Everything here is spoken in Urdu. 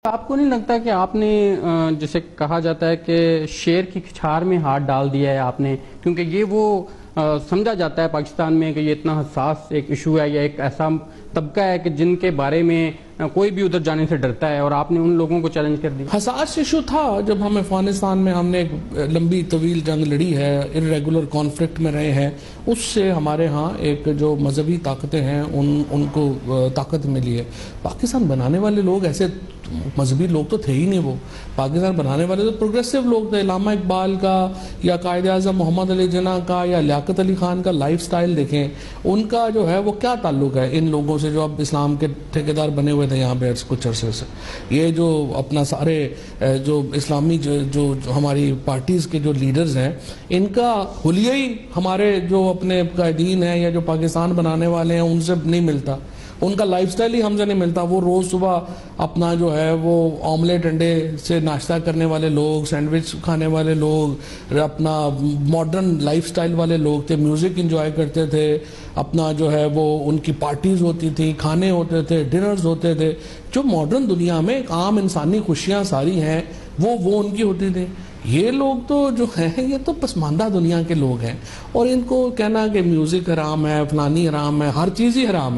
آپ کو نہیں لگتا کہ آپ نے جسے کہا جاتا ہے کہ شیر کی کھچار میں ہاتھ ڈال دیا ہے آپ نے، کیونکہ یہ وہ سمجھا جاتا ہے پاکستان میں کہ یہ اتنا حساس ایک ایشو ہے یا ایک ایسا طبقہ ہے کہ جن کے بارے میں کوئی بھی ادھر جانے سے ڈرتا ہے، اور آپ نے ان لوگوں کو چیلنج کر دیا؟ حساس ایشو تھا جب ہم افغانستان میں ہم نے ایک لمبی طویل جنگ لڑی ہے، irregular کانفلکٹ میں رہے ہیں، اس سے ہمارے ہاں ایک جو مذہبی طاقتیں ہیں ان کو طاقت ملی ہے۔ پاکستان بنانے والے لوگ ایسے مذہبی لوگ تو تھے ہی نہیں، وہ پاکستان بنانے والے تو پروگریسو لوگ تھے۔ علامہ اقبال کا یا قائد اعظم محمد علی جناح کا یا لیاقت علی خان کا لائف سٹائل دیکھیں، ان کا جو ہے وہ کیا تعلق ہے ان لوگوں سے جو اب اسلام کے ٹھیکیدار بنے ہوئے تھے یہاں پہ کچھ عرصے سے۔ یہ جو اپنا سارے جو اسلامی جو ہماری پارٹیز کے جو لیڈرز ہیں، ان کا حلیہ ہی ہمارے جو اپنے قائدین ہیں یا جو پاکستان بنانے والے ہیں ان سے نہیں ملتا، ان کا لائف سٹائل ہی ہم سے نہیں ملتا۔ وہ روز صبح اپنا جو ہے وہ آملیٹ انڈے سے ناشتہ کرنے والے لوگ، سینڈوچ کھانے والے لوگ، اپنا ماڈرن لائف سٹائل والے لوگ تھے، میوزک انجوائے کرتے تھے، اپنا جو ہے وہ ان کی پارٹیز ہوتی تھیں، کھانے ہوتے تھے، ڈنرز ہوتے تھے، جو ماڈرن دنیا میں ایک عام انسانی خوشیاں ساری ہیں وہ ان کی ہوتی تھی۔ یہ لوگ تو جو ہیں یہ تو پسماندہ دنیا کے لوگ ہیں، اور ان کو کہنا کہ میوزک حرام ہے، فلانی حرام ہے، ہر چیز ہی حرام ہے۔